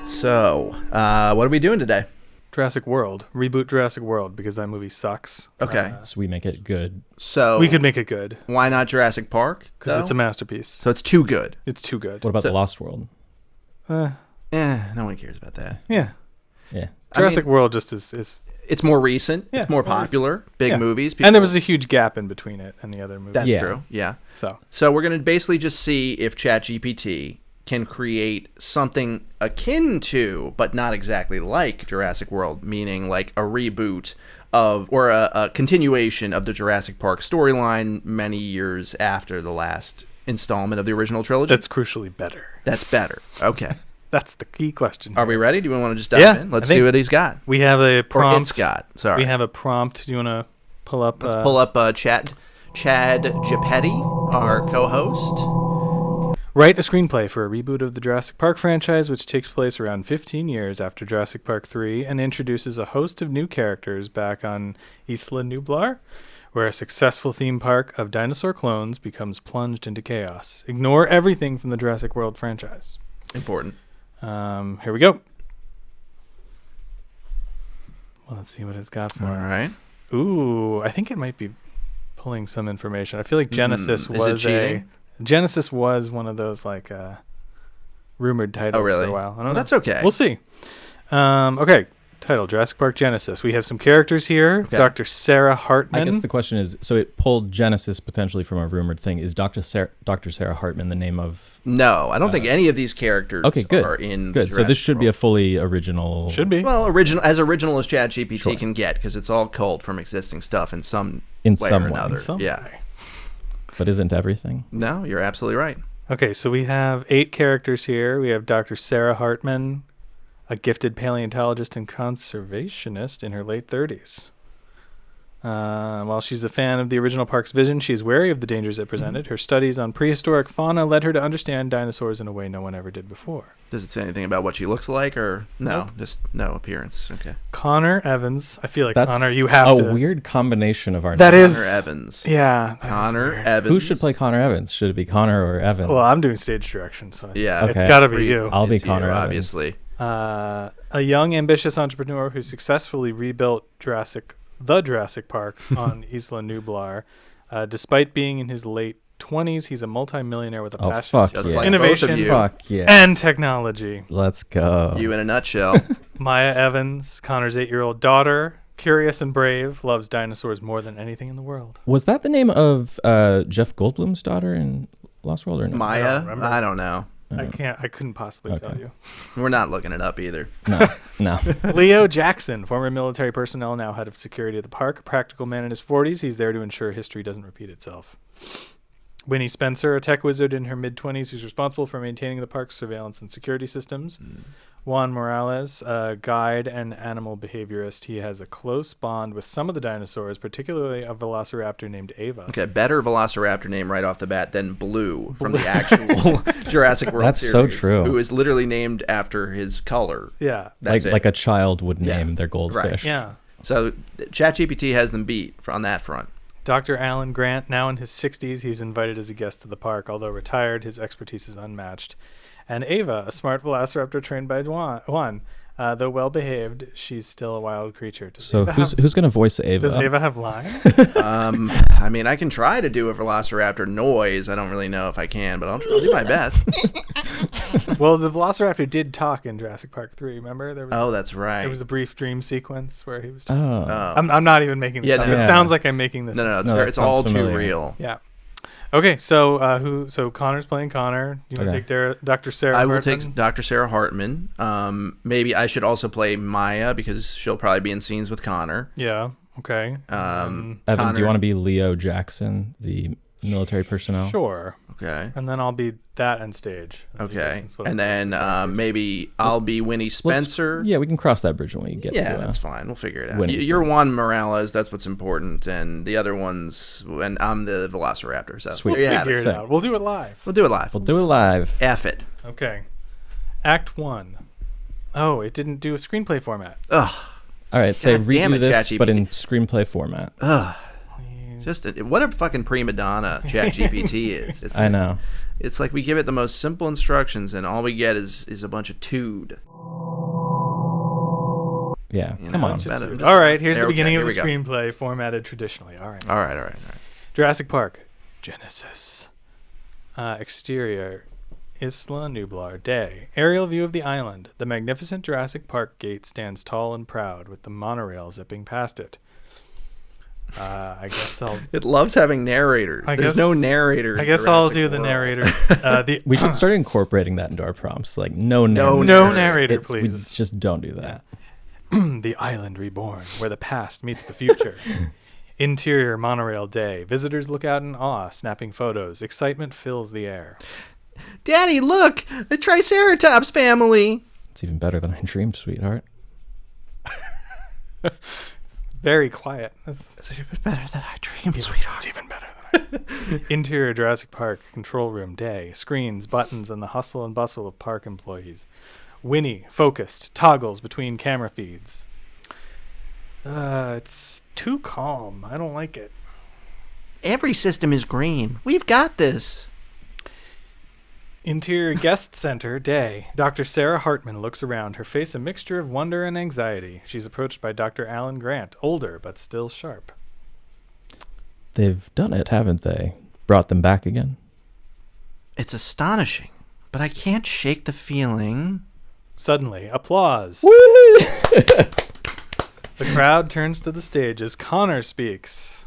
So, what are we doing today? Jurassic World. Reboot Jurassic World because that movie sucks. Okay. So we make it good. So We could make it good why not Jurassic Park? because it's a masterpiece. So it's too good. It's too good. What about The Lost World? Uh, No one cares about that. yeah. Yeah. Jurassic World just is It's more recent. Yeah, it's more more recent. popular. Big Yeah. movies. and there was a huge gap in between it and the other movies. That's Yeah. true. Yeah. So We're going to basically just see if ChatGPT can create something akin to, but not exactly like Jurassic World, meaning like a reboot of, or a continuation of the Jurassic Park storyline many years after the last installment of the original trilogy. that's crucially better. That's better. Okay. That's the key question. Are we ready? Do we want to just dive Yeah, in? Let's I think see what he's got. We have a Or prompt. it's got. Sorry. We have a prompt. Do you want to pull up? Let's pull up Chad Gepetti, our co-host. Write a screenplay for a reboot of the Jurassic Park franchise, which takes place around 15 years after Jurassic Park 3 and introduces a host of new characters back on Isla Nublar, where a successful theme park of dinosaur clones becomes plunged into chaos. Ignore everything from the Jurassic World franchise. Important. Here we go. Well, let's see what it's got for All us. right. Ooh, I think it might be pulling some information. I feel like Genesis Is it was cheating? Genesis was one of those like rumored titles Oh, really? for a while. I don't Well, know. that's okay. We'll see. Okay. Title: Jurassic Park Genesis. We have some characters here. Okay. Dr. Sarah Hartman. I guess the question is, so it pulled Genesis potentially from a rumored thing. Is Dr. Sarah Hartman the name of... No, I don't think any of these characters Okay, good. are in Good. the So this Jurassic should be a World. fully original... Should be. Well, original as ChatGPT Sure. can get, because it's all culled from existing stuff in some In way some or way. another. In some yeah. way. But isn't everything? No, you're absolutely right. Okay, so we have 8 characters here. We have Dr. Sarah Hartman, a gifted paleontologist and conservationist in her late 30s. While she's a fan of the original park's vision, she is wary of the dangers it presented. Her studies on prehistoric fauna led her to understand dinosaurs in a way no one ever did before. Does it say anything about what she looks like, or no? Nope. Just no appearance. Okay. Connor Evans. I feel like That's Connor, you have a to. weird combination of our That names. is- Connor Evans. Yeah. that is Connor weird. Evans. Who should play Connor Evans? Should it be Connor or Evan? Well, I'm doing stage direction, so Yeah. it's Okay. got to be you. I'll be It's you, Connor Evans. obviously. A young, ambitious entrepreneur who successfully rebuilt the Jurassic Park on Isla Nublar. Despite being in his late 20s, he's a multimillionaire with a Oh, passion fuck Just yeah. like Innovation. both of you. Fuck yeah. and technology. Let's go. You in a nutshell. Maya Evans, Connor's 8-year-old daughter, curious and brave, loves dinosaurs more than anything in the world. Was that the name of Jeff Goldblum's daughter in Lost World or no? Maya? remember. I don't know. I couldn't possibly Okay. tell you. We're not looking it up either. No. No. Leo Jackson, former military personnel, now head of security at the park. A practical man in his 40s, he's there to ensure history doesn't repeat itself. Winnie Spencer, a tech wizard in her mid-20s who's responsible for maintaining the park's surveillance and security systems. Juan Morales, a guide and animal behaviorist. He has a close bond with some of the dinosaurs, particularly a velociraptor named Ava. Okay, better Velociraptor name right off the bat than Blue from the actual Jurassic World That's series. so true. Who is literally named after his color. Yeah. That's it. like a child would Yeah. name their goldfish. Yeah. So ChatGPT has them beat on that front. Dr. Alan Grant, now in his 60s, he's invited as a guest to the park. Although retired, his expertise is unmatched. And Ava, a smart velociraptor trained by Juan. Though well-behaved, she's still a wild creature. So who's going to voice Ava? Does Ava have lines? I mean, I can try to do a Velociraptor noise. I don't really know if I can, but I'll do my best. Well, the velociraptor did talk in Jurassic Park 3, remember? There was Oh, that's right. There was a brief dream sequence where he was talking. Oh. Oh. I'm not even making this Yeah, up. no. It sounds like I'm making this No, up. no, No, it's that all sounds too familiar. real. Yeah. Okay, so Connor's playing Connor. You want to Okay. take Dr. Sarah I will Hartman? take Dr. Sarah Hartman. Maybe I should also play Maya because she'll probably be in scenes with Connor. Yeah, okay. Evan, Connor- do you want to be Leo Jackson, the military personnel? Sure. Okay. And then I'll be that on stage. Okay. That's what And I'm then maybe I'll be Winnie Spencer. Yeah, we can cross that bridge when we get to Yeah, that's fine. We'll figure it out. Winnie You're scenes. Juan Morales. That's what's important. And the other ones, and I'm the Velociraptor. So Sweet. there you We'll have figure it. it Sick. out. We'll do it live. We'll do it live. We'll do it live. F it. Okay. Act 1. Oh, it didn't do a screenplay format. Ugh. All right, say God damn redo it, this, but ChatGPT. in screenplay format. Ugh. What a fucking prima donna ChatGPT is. It's I know. It's like we give it the most simple instructions, and all we get is a bunch of tood. Yeah, You come know, on. it's better. All right, here's the Okay, beginning of here the we go. screenplay, formatted traditionally. All right. All right. Jurassic Park, Genesis. Exterior, Isla Nublar, day. Aerial view of the island. The magnificent Jurassic Park gate stands tall and proud, with the monorail zipping past it. I guess I'll. It loves having narrators. There's no narrator. I in guess I'll Jurassic do the World. narrator. We should start incorporating that into our prompts. Like, no No narrator, We please. just don't do that. The island reborn, where the past meets the future. Interior monorail day. Visitors look out in awe, snapping photos. Excitement fills the air. Daddy, look, the Triceratops family. It's even better than I dreamed, sweetheart. Very quiet. It's even better than I dreamed, sweetheart. It's even better than I. Interior Jurassic Park control room day. Screens, buttons, and the hustle and bustle of park employees. Winnie, focused, toggles between camera feeds. It's too calm. I don't like it. Every system is green. We've got this. Interior guest center day. Dr. Sarah Hartman looks around, her face a mixture of wonder and anxiety. She's approached by Dr. Alan Grant, older but still sharp. They've done it, haven't they? Brought them back again? It's astonishing, but I can't shake the feeling. Suddenly, applause. The crowd turns to the stage as Connor speaks.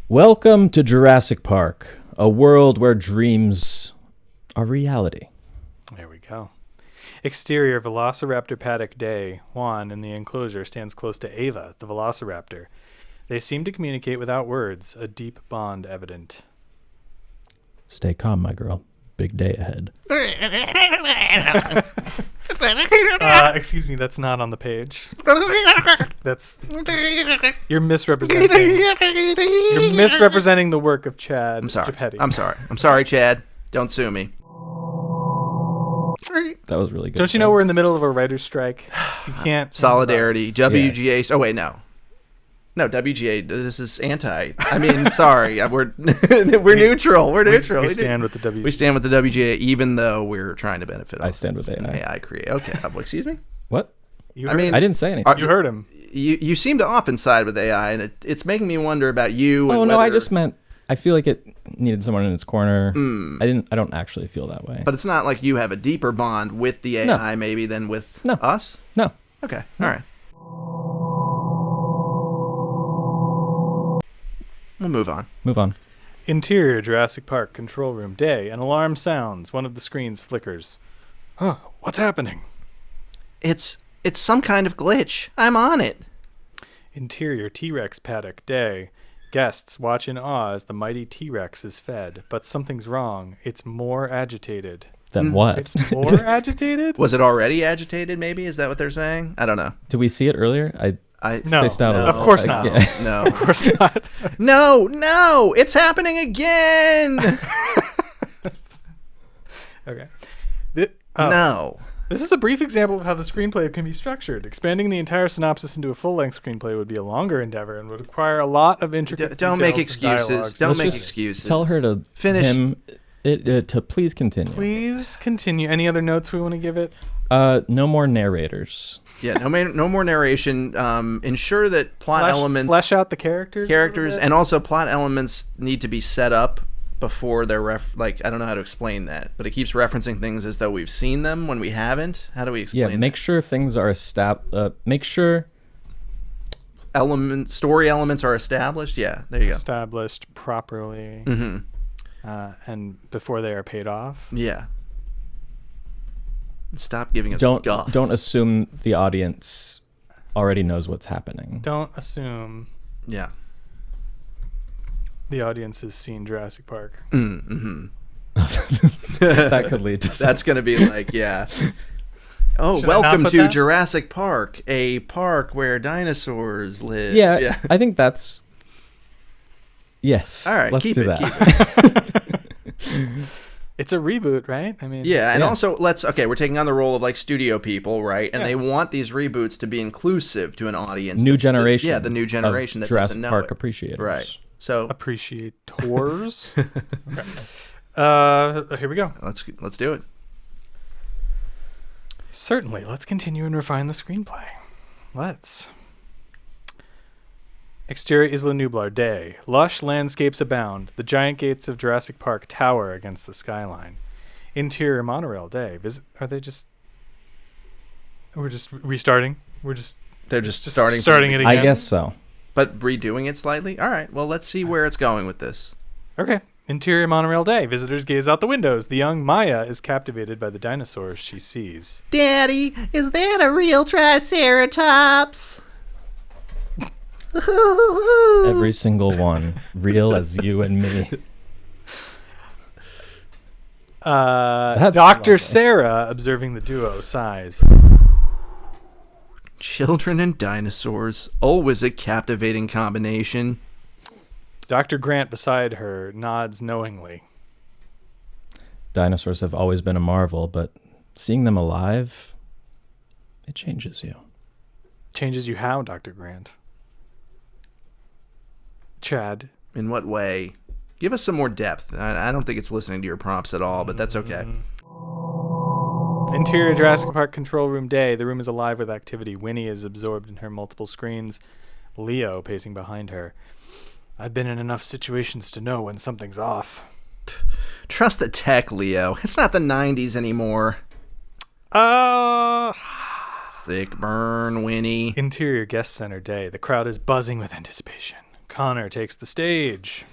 Welcome to Jurassic Park, a world where dreams are reality. There we go. Exterior Velociraptor paddock day. Juan in the enclosure stands close to Ava, the velociraptor. They seem to communicate without words, a deep bond evident. Stay calm, my girl. Big day ahead. Excuse me, that's not on the page. That's you're misrepresenting. You're misrepresenting the work of Chad. I'm sorry. Gepetti. I'm sorry, Chad. Don't sue me. That was really good. Don't you know we're in the middle of a writer's strike? You can't. Solidarity. WGA. Oh, wait, no. No, WGA. This is anti. I mean, sorry. We're neutral. We're neutral. We stand with the WGA. We stand with the WGA, even though we're trying to benefit. I stand with AI. AI create. Okay. Excuse me. What? You I heard mean, him. I didn't say anything. You heard him. You seem to often side with AI, and it's making me wonder about you. Oh and no, I whether- just meant I feel like it needed someone in its corner. I don't actually feel that way. But it's not like you have a deeper bond with the AI maybe than with No. us. No. Okay. All right. We'll move on. Move on. Interior Jurassic Park control room day. An alarm sounds. One of the screens flickers. Huh? What's happening? It's some kind of glitch. I'm on it. Interior T-Rex paddock day. Guests watch in awe as the mighty T-Rex is fed, but something's wrong. It's more agitated. Then what? It's more agitated? Was it already agitated? Maybe is that what they're saying? I don't know. Did we see it earlier? I No, spaced out a no, little. of course not. Yeah. No. Of course not. No, it's happening again. Okay. No. This is a brief example of how the screenplay can be structured. Expanding the entire synopsis into a full-length screenplay would be a longer endeavor and would require a lot of intricate Don't make details and excuses. dialogues. Don't Let's make just excuses. Tell her to Finish. to please continue. Please continue. Any other notes we want to give it? No more narrators. Yeah, no more narration. Ensure that plot elements, Flesh out the characters. a little bit. and also plot elements need to be set up before they're I don't know how to explain that, but it keeps referencing things as though we've seen them when we haven't. How do we explain Yeah, that? make sure things are make sure Story elements are established. Yeah, there you go. Established properly, and before they are paid off. Yeah. Stop giving us don't guff. assume the audience already knows what's happening. Don't assume Yeah. the audience has seen Jurassic Park. That could lead to That's going to be like, yeah. Oh, Should I not welcome put to that? Jurassic Park, a park where dinosaurs live. Yeah, I think that's yes. All right, let's keep do it, that. It's a reboot, right? I mean, Yeah, and Yeah. also we're taking on the role of like studio people, right? And they want these reboots to be inclusive to an audience. New that's generation. the new generation of that Jurassic doesn't know Park it. appreciators. Right. So appreciators. Okay. Here we go. let's do it. Certainly. Let's continue and refine the screenplay. Let's. Exterior Isla Nublar, day. Lush landscapes abound. The giant gates of Jurassic Park tower against the skyline. Interior monorail, day. Are they just... We're just restarting? They're just starting it again? I guess so. But redoing it slightly? All right, well, let's see where it's going with this. Okay. Interior monorail, day. Visitors gaze out the windows. The young Maya is captivated by the dinosaurs she sees. Daddy, is that a real Triceratops? Every single one. Real as you and me. That's Dr. lovely. Sarah, observing the duo, sighs. Children and dinosaurs, always a captivating combination. Dr. Grant beside her nods knowingly. Dinosaurs have always been a marvel, but seeing them alive, it changes you. Changes you how, Dr. Grant? Chad. In what way? Give us some more depth. I don't think it's listening to your prompts at all, but that's okay. Interior Jurassic Park control room, day. The room is alive with activity. Winnie is absorbed in her multiple screens. Leo pacing behind her. I've been in enough situations to know when something's off. Trust the tech, Leo. It's not the 90s anymore. Sick burn, Winnie. Interior guest center, day. The crowd is buzzing with anticipation. Connor takes the stage.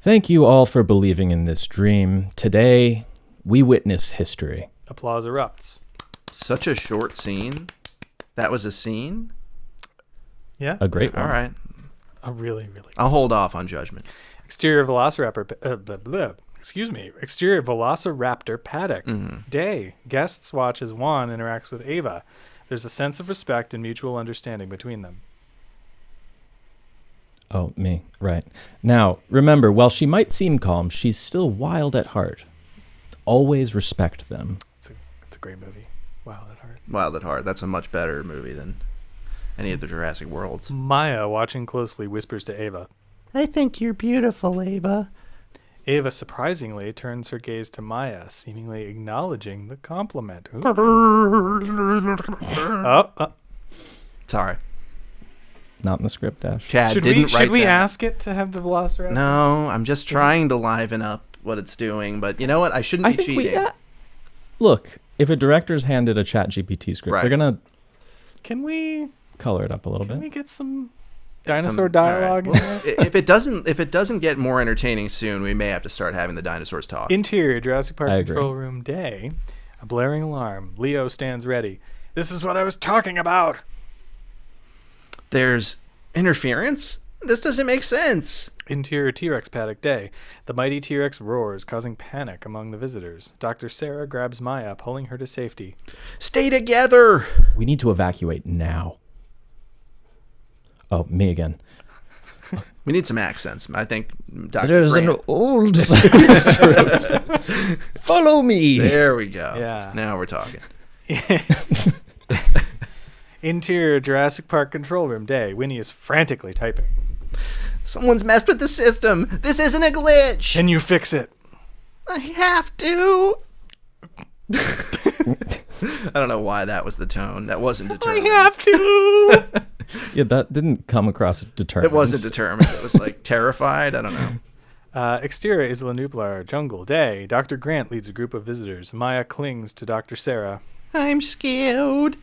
Thank you all for believing in this dream. Today, we witness history. Applause erupts. Such a short scene. That was a scene? Yeah. A great one. All right. A really, really. I'll hold off on judgment. Exterior Velociraptor. Exterior Velociraptor paddock. Day. Guests watch as Juan interacts with Ava. There's a sense of respect and mutual understanding between them. Oh, me. Right. Now, remember, while she might seem calm, she's still wild at heart. Always respect them. It's a great movie. Wild at Heart. Wild at Heart. That's a much better movie than any of the Jurassic Worlds. Maya, watching closely, whispers to Ava. I think you're beautiful, Ava. Ava surprisingly turns her gaze to Maya, seemingly acknowledging the compliment. Sorry. Not in the script, Dash. Chad Should didn't write we that. ask it to have the Velociraptor? No, I'm just trying to liven up what it's doing. But you know what? I shouldn't be cheating. Look, if a director's handed a Chat GPT script, Right. they're going to Can we color it up a little bit. get some dinosaur dialogue all right. in Well, there? if it doesn't get more entertaining soon, we may have to start having the dinosaurs talk. Interior Jurassic Park I agree. control room, day. A blaring alarm. Leo stands ready. This is what I was talking about. There's interference? This doesn't make sense. Interior T-Rex paddock, day. The mighty T-Rex roars, causing panic among the visitors. Dr. Sarah grabs Maya, pulling her to safety. Stay together. We need to evacuate now. Oh, me again. We need some accents. I think Dr. There's Grant. an old script. Follow me. There we go. Yeah. Now we're talking. Interior Jurassic Park control room, day. Winnie is frantically typing. Someone's messed with the system. This isn't a glitch. Can you fix it? I have to. I don't know why that was the tone. That wasn't determined. I have to. Yeah, that didn't come across as determined. It wasn't determined. It was like terrified. I don't know. Exterior Isla Nublar, jungle, day. Dr. Grant leads a group of visitors. Maya clings to Dr. Sarah. I'm scared.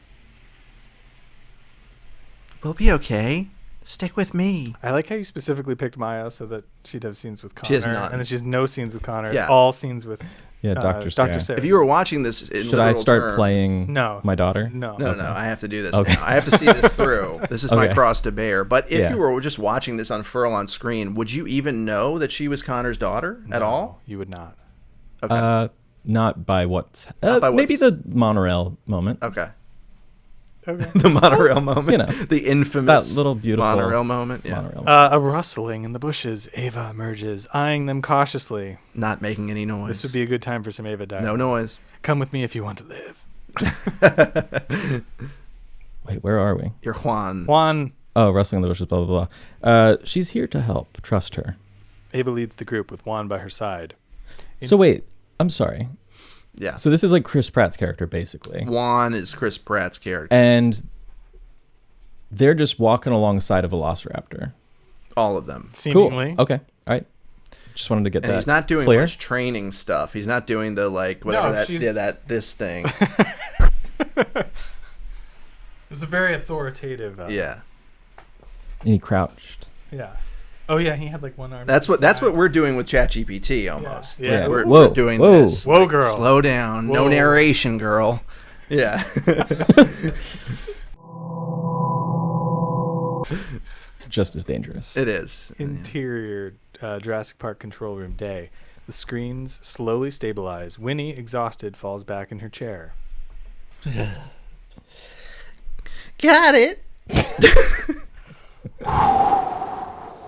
We'll be okay. Stick with me. I like how you specifically picked Maya so that she'd have scenes with Connor. She has none. And then she has no scenes with Connor. Yeah. All scenes with Yeah, Dr. Sarah. Dr. Sarah. If you were watching this in Should I literal start terms- playing No. my daughter? No. No, Okay. no, I have to do this Okay. now. I have to see this through. This is my Okay. cross to bear. But if Yeah. you were just watching this unfurl on screen, would you even know that she was Connor's daughter at No, all? You would not. Okay. Not by what's... Not by maybe what's- the monorail moment. Okay. Okay. The monorail moment. You know, the infamous that little beautiful monorail moment. Yeah. monorail. A rustling in the bushes. Ava emerges, eyeing them cautiously. Not making any noise. This would be a good time for some Ava dialogue. no noise. Come with me if you want to live. Wait, where are we? You're Juan. Juan. Oh, rustling in the bushes, blah, blah, blah. She's here to help. Trust her. Ava leads the group with Juan by her side. So wait, I'm sorry. Yeah. So this is like Chris Pratt's character, basically. Juan is Chris Pratt's character. And They're just walking alongside a velociraptor. All of them. Seemingly. Cool. Okay. All right. Just wanted to get And that he's not doing clear. much training stuff. He's not doing the like whatever this thing. It was a very authoritative. Yeah. And he crouched. Yeah. Oh yeah, he had like one arm. That's to the what side. we're doing with ChatGPT almost. Yeah. We're Whoa. doing Whoa. this. Whoa, girl. Slow down. No Whoa. narration, girl. Yeah. Just as dangerous. It is. Interior Jurassic Park control room day. The screens slowly stabilize. Winnie, exhausted, falls back in her chair. Got it.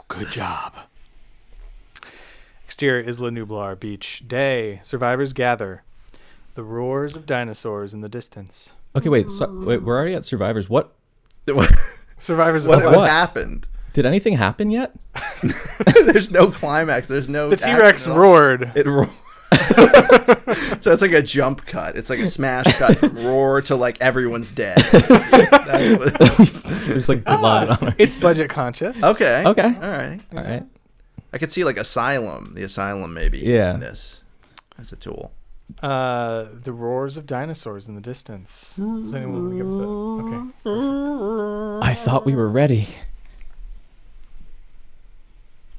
Good job. Exterior Isla Nublar Beach day. Survivors gather. The roars of dinosaurs in the distance. Okay, wait, we're already at survivors. What Survivors What of What? happened? did anything happen yet? There's no climax. There's no. the T-Rex action at all. roared. It roared. So it's like a jump cut. It's like a smash cut from roar to like everyone's dead. That's what There's like blood on it. It's budget conscious. okay. Okay. All right. All right. I could see like Asylum. The Asylum maybe Yeah. using this as a tool. The roars of dinosaurs in the distance. Does anyone want to give us a... Okay. I thought we were ready.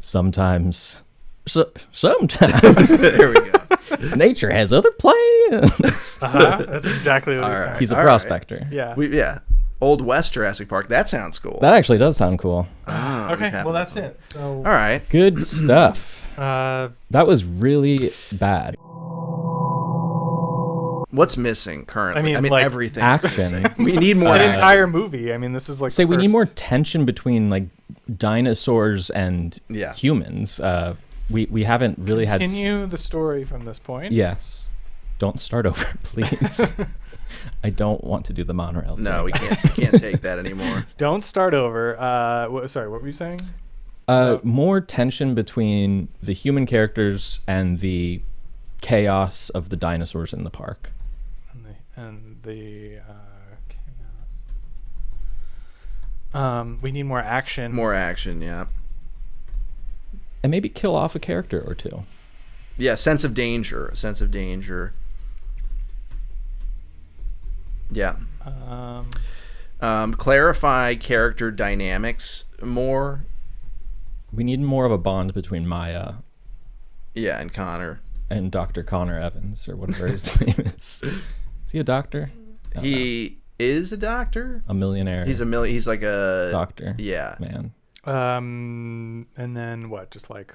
Sometimes. Sometimes. There we go. Nature has other plans. That's exactly what All he's right. saying. He's a All right. prospector. Yeah. Yeah. Old West Jurassic Park. That sounds cool. That actually does sound cool. Oh, Okay, okay. well that's it. So, All right. Good stuff. uh, That was really bad. What's missing currently? I mean, like, everything. action. We need more an action. entire movie. I mean, this is like Say the we need first- more tension between like dinosaurs and Yeah. humans. We haven't really had. Continue the story from this point. Yes. Don't start over, please. I don't want to do the monorail. No, scene. we can't take that anymore. Don't start over. Sorry, what were you saying? More tension between the human characters and the chaos of the dinosaurs in the park. And the chaos. We need more action. More action, yeah. And maybe kill off a character or two. Yeah, sense of danger. A sense of danger. Yeah. Clarify character dynamics more. We need more of a bond between Maya Yeah, and Connor. and Dr. Connor Evans or whatever his name is. Is he a doctor? I don't know. He is a doctor. A millionaire. He's like a doctor. Yeah. Man. And then what? Just like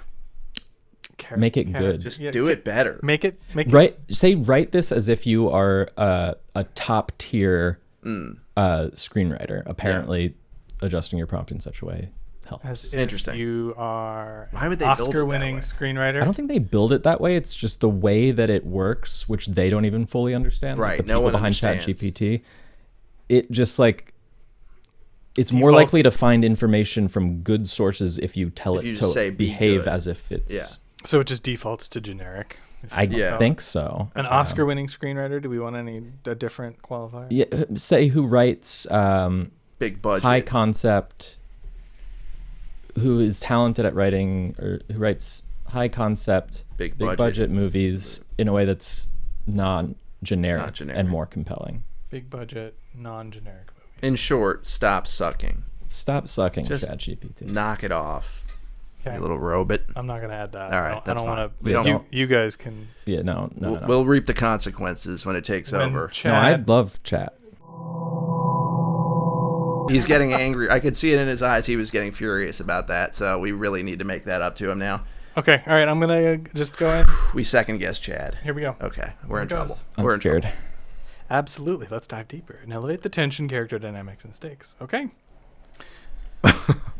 Make it good. Just do it better. Make it. Write this as if you are a top tier screenwriter. Apparently, adjusting your prompt in such a way helps. As if Interesting. You are Why would they build it that Oscar-winning way? screenwriter. I don't think they build it that way. It's just the way that it works, which they don't even fully understand. Right, Like the no people one behind understands. ChatGPT. It just like it's more Defaults- likely to find information from good sources if you tell If you it just to say, "Be behave good." as if it's. Yeah. So it just defaults to generic. I Yeah. think so. An Oscar-winning screenwriter. Do we want a different qualifier? Yeah. Say who writes Big budget. high concept, who is talented at writing, or who writes high concept, Big big budget. budget movies in a way that's non-generic, Not generic. and more compelling. Big budget, non-generic movie. In short, stop sucking. Stop sucking, Just ChatGPT. Knock it off. Okay. You little robot. I'm not gonna add that. All right, I that's don't fine. want We to. don't- You guys can. Yeah, no. We'll reap the consequences when it takes When over. No, Chad, I love chat. He's getting angry. I could see it in his eyes. He was getting furious about that. So we really need to make that up to him now. Okay. All right. I'm gonna just go in. We second guess Chad. Here we go. Okay, we're Here in it goes. trouble. I'm We're in scared. trouble. Absolutely. Let's dive deeper and elevate the tension, character dynamics, and stakes. Okay.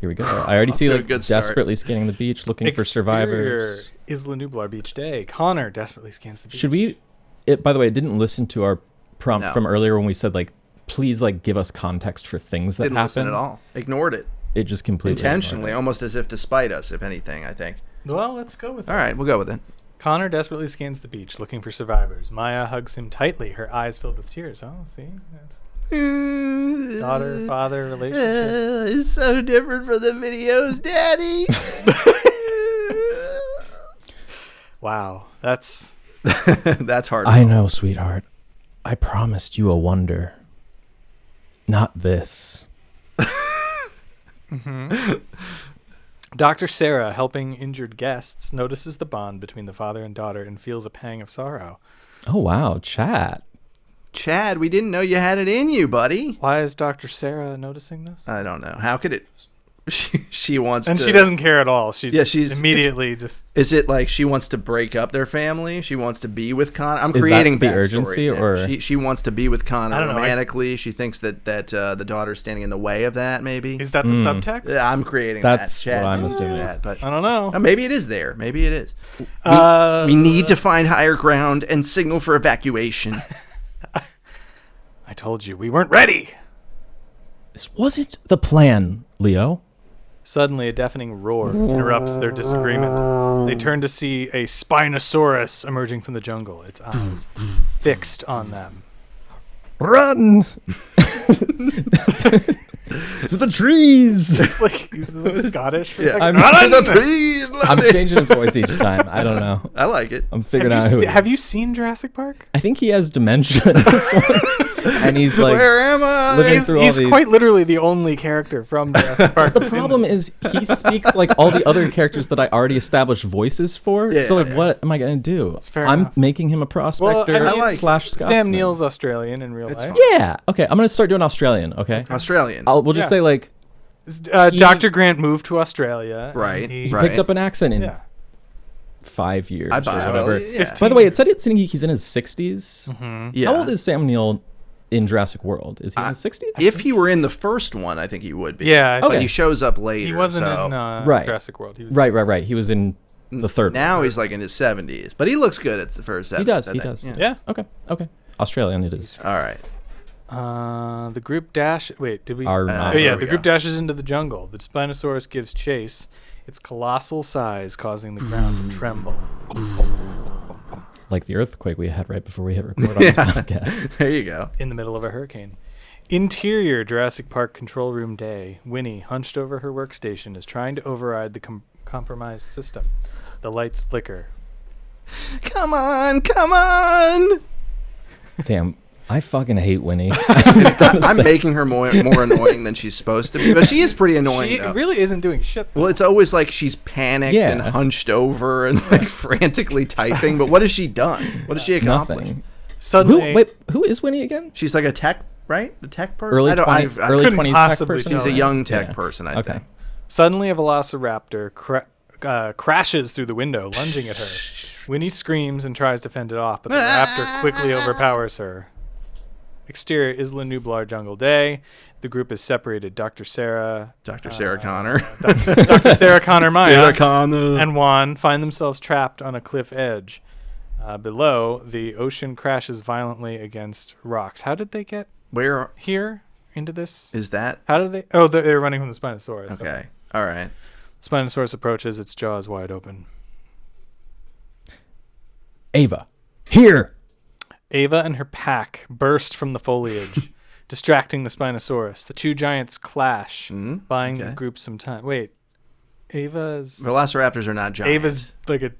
Here we go. I already see to a like good start. desperately scanning the beach, looking for survivors. Isla Nublar Beach Day. Connor desperately scans the beach. Should we? By the way, I didn't listen to our prompt No. from earlier when we said like, please like give us context for things that Didn't listen happen. at all. Ignored it. It just completely ignored Intentionally, it. almost as if to spite us, if anything, I think. Well, let's go with All it. right, we'll go with it. Connor desperately scans the beach, looking for survivors. Maya hugs him tightly, her eyes filled with tears. Oh, see? That's Daughter-father relationship. It's so different from the videos, Daddy. Wow, that's That's hard. I know, sweetheart. I promised you a wonder. Not this. Dr. Sarah, helping injured guests, notices the bond between the father and daughter and feels a pang of sorrow. Oh, wow. Chat. Chad, we didn't know you had it in you, buddy. Why is Dr. Sarah noticing this? I don't know. How could it? She wants And to. she doesn't care at all. She's immediately just. Is it like she wants to break up their family? She wants to be with Connor. I'm Is creating that the backstories urgency, now. or she wants to be with Connor I don't know, romantically. She thinks that the daughter's standing in the way of that. Maybe. Is that the subtext? Yeah, I'm creating That's that. Chad, what I'm knows assuming. That, but I don't know. maybe it is there. Maybe it is. We need to find higher ground and signal for evacuation. I told you we weren't ready. this wasn't the plan, Leo? Suddenly, a deafening roar interrupts their disagreement. They turn to see a Spinosaurus emerging from the jungle, its eyes fixed on them. Run! To the trees! It's like he's like Scottish. For a Yeah. second. I'm- The trees, I'm Lonnie. changing his voice each time. I don't know. I like it. I'm figuring out who. Have you seen Jurassic Park? I think he has dementia in this one. And he's like, Where am I? living through all He's these. quite literally the only character from Jurassic Park. The problem is he speaks like all the other characters that I already established voices for. Yeah, so like, yeah. what am I gonna do? fair I'm enough. making him a prospector I like- slash Scotsman. Sam Neill's Australian in real It's life. fine. Yeah. Okay. I'm gonna start doing Australian. Okay. Australian. We'll just Yeah. say like he- Dr. Grant moved to Australia. and Right, he- right. picked up an accent in Yeah. 5 years I or buy it. whatever. Yeah. By the way, it said he's in his 60s. Yeah. How old is Sam Neill in Jurassic World? Is he in his 60s? If he were in the first one, I think he would be. Yeah, I But Okay. he shows up later. He wasn't so in Right. Jurassic World. He was Right. He was in the third one. now he's like in his 70s, but he looks good at the first. He does. I He think. does. Yeah. Okay. Australian it is. All right. The group dash. Wait, did we? Our- Oh there yeah, we the go. group dashes into the jungle. The Spinosaurus gives chase. Its colossal size causing the ground to tremble. Like the earthquake we had right before we hit record on this podcast. There you go. In the middle of a hurricane. Interior Jurassic Park control room day. Winnie, hunched over her workstation, is trying to override the compromised system. The lights flicker. Come on, come on. Damn, I fucking hate Winnie. I'm making her more annoying than she's supposed to be, but she is pretty annoying. She though. really isn't doing shit. Well, it's always like she's panicked Yeah. and hunched over and like frantically typing. But what has she done? What has she accomplished? Nothing. Suddenly, Who is Winnie again? She's like a tech, right? The tech person. Early I don't- 20, I early couldn't 20s tech possibly person. She's a right? young tech Yeah. person, I Okay. think. Suddenly, a velociraptor crashes through the window, lunging at her. Winnie screams and tries to fend it off, but the raptor quickly overpowers her. Exterior Isla Nublar Jungle Day. The group is separated. Dr. Sarah Connor. Dr. Sarah Connor Maya Sarah Connor. and Juan find themselves trapped on a cliff edge. Below, the ocean crashes violently against rocks. How did they get Where here into this? is that? How did they? Oh, they're running from the Spinosaurus. Okay. All right. Spinosaurus approaches, its jaws wide open. Ava. Here. Ava and her pack burst from the foliage, distracting the Spinosaurus. The two giants clash, buying the okay. group some time. Wait, Ava's Velociraptors are not giant. Ava's like a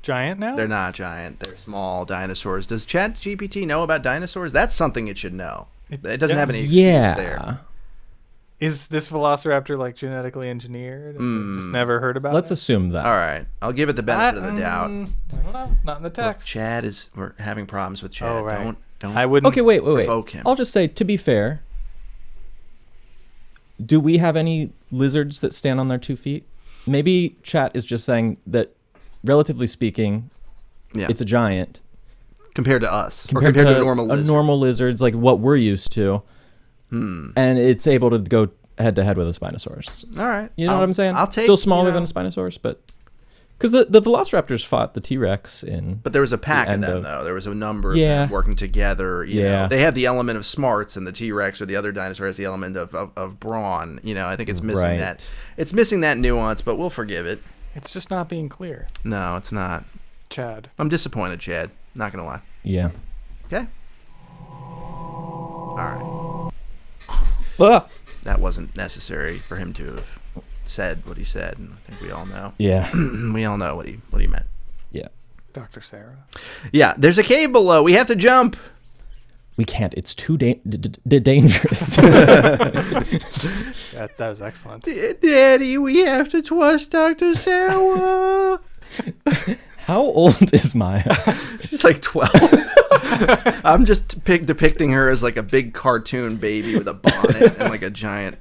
giant now? They're not giant. They're small dinosaurs. Does ChatGPT know about dinosaurs? That's something it should know. It doesn't have any excuse there. Yeah. Is this Velociraptor like genetically engineered? And just never heard about Let's it? assume that. All right. I'll give it the benefit of the doubt. I don't know. It's not in the text. Chad is. We're having problems with Chad. Oh, right. Don't. I wouldn't. Okay, wait. Provoke him. I'll just say, to be fair, do we have any lizards that stand on their 2 feet? Maybe chat is just saying that, relatively speaking, Yeah. it's a giant compared to us. compared or compared to to normal lizard. normal lizards, like what we're used to, and it's able to go head to head with a Spinosaurus. All right. You know what I'm saying? I'll take. Still smaller you know, than a Spinosaurus, but because the Velociraptors fought the T-Rex in. But there was a pack of end them, of- though. There was a number of Yeah. them working together. You Yeah. know. They have the element of smarts, and the T-Rex or the other dinosaur has the element of brawn. You know, I think it's missing Right. that. It's missing that nuance, but we'll forgive it. It's just not being clear. No, it's not. Chad. I'm disappointed, Chad. Not gonna lie. Yeah. Okay. All right. Ah! That wasn't necessary for him to have said what he said, and I think we all know. Yeah. We all know what he meant. Yeah. Dr. Sarah. Yeah, there's a cave below. We have to jump. We can't. It's too dangerous. That was excellent. Daddy, we have to trust Dr. Sarah. How old is Maya? She's like 12. I'm just depicting her as like a big cartoon baby with a bonnet and like a giant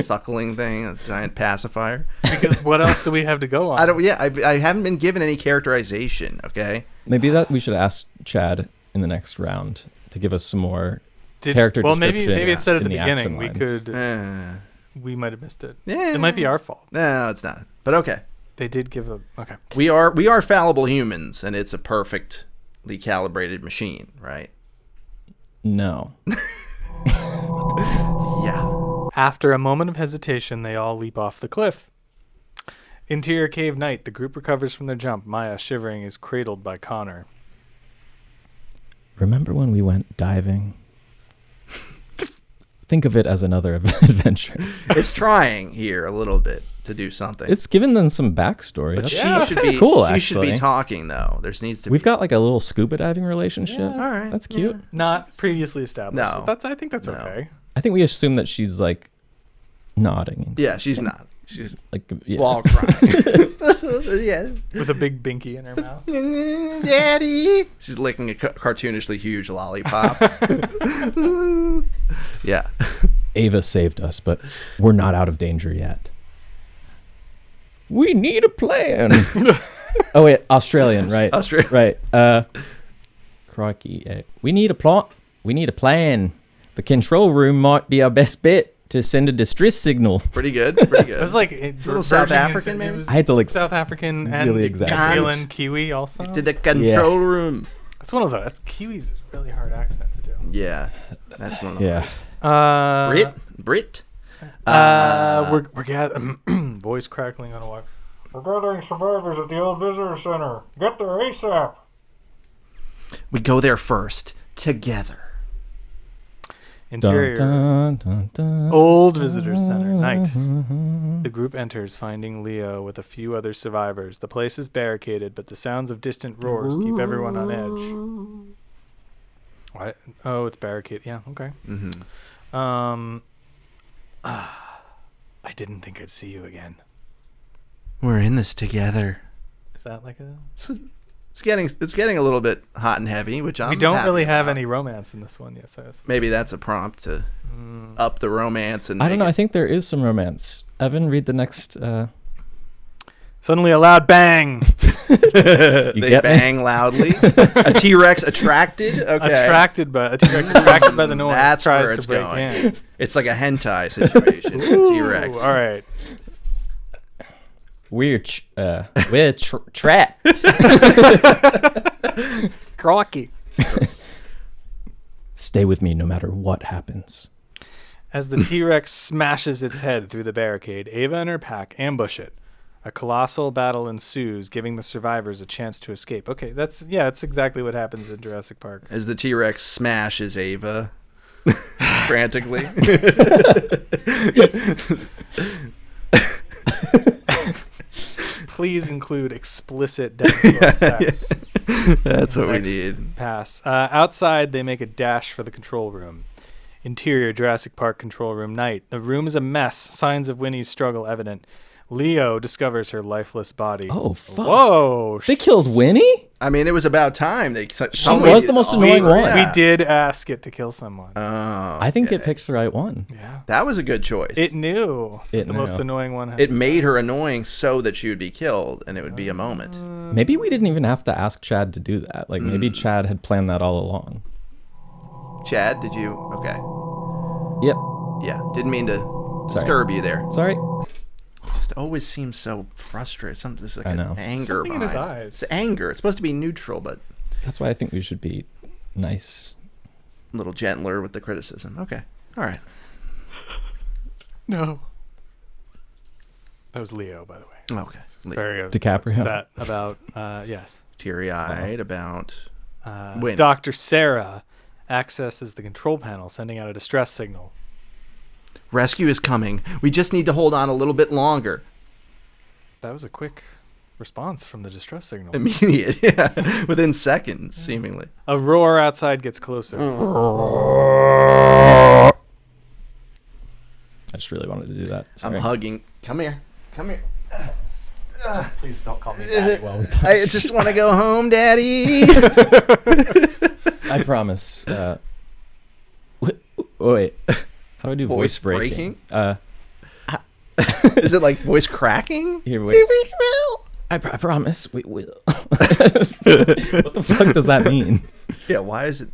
suckling thing, a giant pacifier. Because what else do we have to go on? I haven't been given any characterization, okay? Maybe that we should ask Chad in the next round to give us some more character well, description. maybe it said at in the beginning. We action could. Uh, We might have missed it. Yeah. It might be our fault. No, it's not. But okay. They did give a okay. We are fallible humans, and it's a perfectly calibrated machine, right? No. Yeah. After a moment of hesitation, they all leap off the cliff. Interior cave night. The group recovers from their jump. Maya, shivering, is cradled by Connor. Remember when we went diving? Think of it as another adventure. It's trying here a little bit to do something. It's given them some backstory. But That's she should be cool. She should be actually. talking though. There needs to. We've got like a little scuba diving relationship. all right. That's cute. Not previously established. No. But I think that's No. okay. I think we assume that she's like nodding. Yeah, she's not. She's Like yeah. wall crying. Yeah. With a big binky in her mouth. Daddy. She's licking a cartoonishly huge lollipop. Yeah. Ava saved us, but we're not out of danger yet. We need a plan. Oh wait, Australian, right? Australia. Right. Crikey. We need a plot. We need a plan. The control room might be our best bet to send a distress signal. Pretty good. Pretty good. It was like Little South African, maybe? It was I had to like South African and really New exaggerate. Zealand Kiwi also. to the control room. That's one of those. Kiwi's is a really hard accent to do. Yeah. That's one of the Yeah. Brit. We're gathering. Voice crackling on a wire. We're gathering survivors at the old visitor center. Get there ASAP. We go there first together. Interior. Dun, dun, dun, Old visitor center. Night. The group enters, finding Leo with a few other survivors. The place is barricaded, but the sounds of distant roars keep everyone on edge. What? Oh, it's barricaded. Yeah. Okay. Mm-hmm. I didn't think I'd see you again. We're in this together. Is that like a? It's getting a little bit hot and heavy, which I'm We don't happy really have about. any romance in this one. Yes, I was. Maybe that's a prompt to up the romance and I don't make know. it- I think there is some romance. Evan, read the next. Suddenly a loud bang. they get me? bang loudly. A T-Rex attracted. Okay, Attracted by a T-Rex attracted by the noise. That's tries where to it's break going. in. It's like a hentai situation. T-Rex. Ooh, all right. We're trapped. Crocky. Stay with me no matter what happens. As the T-Rex smashes its head through the barricade, Ava and her pack ambush it. A colossal battle ensues, giving the survivors a chance to escape. Okay, that's exactly what happens in Jurassic Park. As the T-Rex smashes Ava frantically. Please include explicit death sex. That's what we Next need. Pass. Outside, they make a dash for the control room. Interior, Jurassic Park control room night. The room is a mess. Signs of Winnie's struggle evident. Leo discovers her lifeless body. Oh, fuck. Whoa. They killed Winnie? I mean, it was about time. She was the most annoying one. We did ask it to kill someone. Oh, I think okay. it picked the right one. Yeah. That was a good choice. It knew. It the knew. most annoying one has It made her annoying so that she would be killed, and it would be a moment. Maybe we didn't even have to ask Chad to do that. Like maybe Chad had planned that all along. Chad, did you? Okay. Yep. Yeah, didn't mean to Sorry. disturb you there. Sorry. Just always seems so frustrated. Something just like I an know. anger Something in his behind it. eyes. It's anger. It's supposed to be neutral, but That's why I think we should be nice. a little gentler with the criticism. Okay. All right. No. That was Leo, by the way. Okay. Very DiCaprio. upset about, yes. Teary-eyed about Winnie. Dr. Sarah accesses the control panel, sending out a distress signal. Rescue is coming. We just need to hold on a little bit longer. That was a quick response from the distress signal. Immediate, yeah. Within seconds, seemingly. A roar outside gets closer. I just really wanted to do that. Sorry. I'm hugging. Come here. Please don't call me daddy while we I just want to go home, Daddy. I promise. Wait. How do I do voice breaking? Is it like voice cracking? Here, wait. I promise we will. What the fuck does that mean? Yeah, why is it?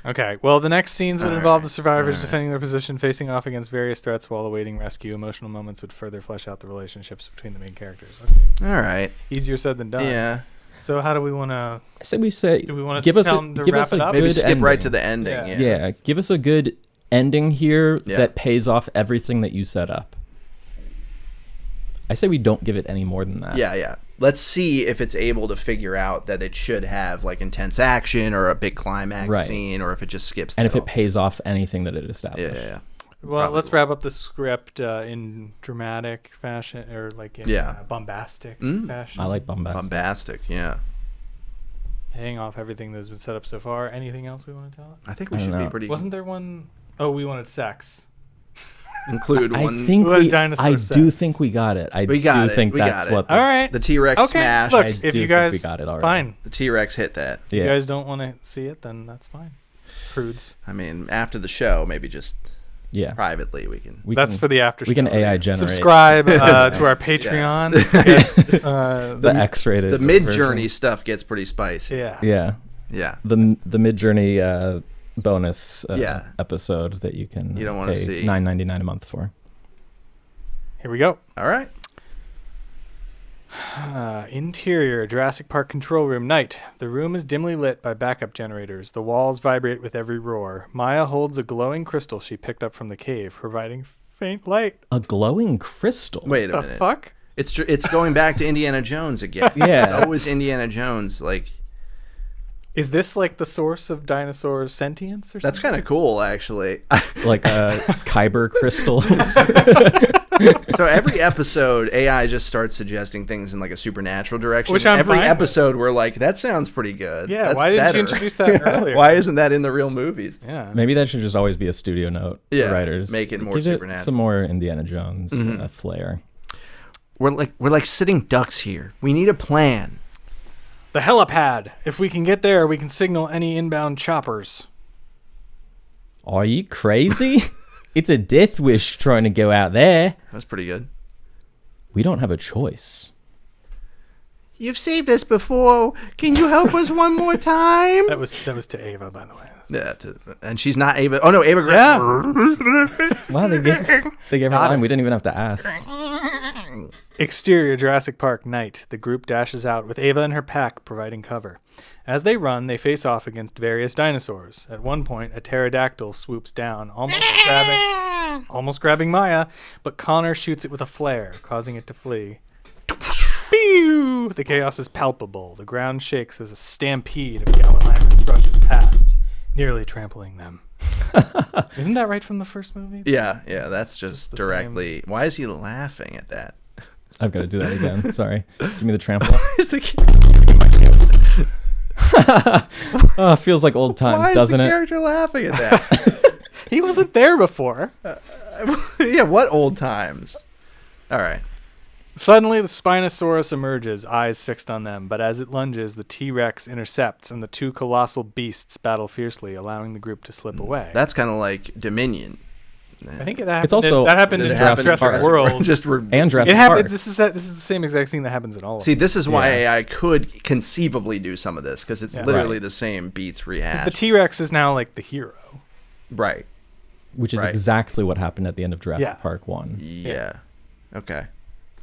Okay, well, the next scenes would involve the survivors All right. defending their position, facing off against various threats while awaiting rescue. Emotional moments would further flesh out the relationships between the main characters. Okay. All right. Easier said than done. Yeah. So how do we want to... I say we say. Do we want give to us tell a them to give wrap us it a up? Maybe good skip ending. right to the ending. Yeah. Yeah. Yeah, give us a good ending here Yeah. that pays off everything that you set up. I say we don't give it any more than that. Yeah. Let's see if it's able to figure out that it should have like intense action or a big climax Right. scene, or if it just skips. And if through. it pays off anything that it established. Yeah. Well, Probably let's will. wrap up the script in dramatic fashion, or like in bombastic fashion. I like bombastic. Bombastic. Yeah. Paying off everything that's been set up so far. Anything else we want to tell? I think we I should don't be know. pretty. Wasn't there one? Oh, we wanted sex. include I one? think What a we. dinosaur I do sex. think we got it. I We got do it. think We that's got it. what. All right. The T-Rex Okay. smash. Look, I if do you think guys we got it already. fine. The T-Rex hit that. If you Yeah. guys don't want to see it, then that's fine. Prudes. I mean, after the show, maybe just Yeah. privately we can. We That's can, for the after show. we can AI generate Subscribe to our Patreon. Get, the X-rated. The mid-journey stuff gets pretty spicy. yeah. Yeah. Yeah. The mid-journey bonus Yeah. episode that you can You don't wanna pay see. $9.99 a month for. Here we go. All right. Interior Jurassic Park control room night. The room is dimly lit by backup generators. The walls vibrate with every roar. Maya holds a glowing crystal she picked up from the cave, providing faint light. A glowing crystal. Wait a The minute. fuck? It's going back to Indiana Jones again. Yeah. It's always Indiana Jones. Like, Is this like the source of dinosaur sentience or something? that's kind of cool, actually. Like Kyber crystals. So every episode, AI just starts suggesting things in like a supernatural direction. Which I'm every fine with. episode, we're like, that sounds pretty good. Yeah, That's why didn't better. you introduce that earlier? Why isn't that in the real movies? Yeah. Maybe that should just always be a studio note Yeah, for writers. make it more Give supernatural. It some more Indiana Jones flair. We're like sitting ducks here. We need a plan. The helipad. If we can get there, we can signal any inbound choppers. Are you crazy? It's a death wish trying to go out there. That's pretty good. We don't have a choice. You've saved us before. Can you help us one more time? That was to Ava, by the way. Yeah, and she's not Ava. Oh no, Ava. Yeah. Wow, they gave her a Got line. it. We didn't even have to ask. Exterior Jurassic Park night. The group dashes out with Ava and her pack providing cover. As they run, they face off against various dinosaurs. At one point, a pterodactyl swoops down, almost grabbing Maya, but Connor shoots it with a flare, causing it to flee. Pew! The chaos is palpable. The ground shakes as a stampede of Gallimimus rushes past, nearly trampling them. Isn't that right from the first movie? Yeah, that's just just the directly. Why is he laughing at that? I've got to do that again. Sorry. Give me the trample. Is the Oh, feels like old times, Why is doesn't the it? character laughing at that? He wasn't there before. Yeah, what old times? All right. Suddenly, the Spinosaurus emerges, eyes fixed on them, but as it lunges, the T-Rex intercepts, and the two colossal beasts battle fiercely, allowing the group to slip away. That's kind of like Dominion. I think that It's happened, also- that happened It in happened Jurassic in World. Just And Jurassic It Park. happens. This is the same exact scene that happens in all of See, them. this is why Yeah. AI could conceivably do some of this, because it's Yeah. literally Right. the same beats 'Cause rehashed. the T-Rex is now like the hero. Right. Which is Right. exactly what happened at the end of Jurassic Yeah. Park 1. Yeah. Okay.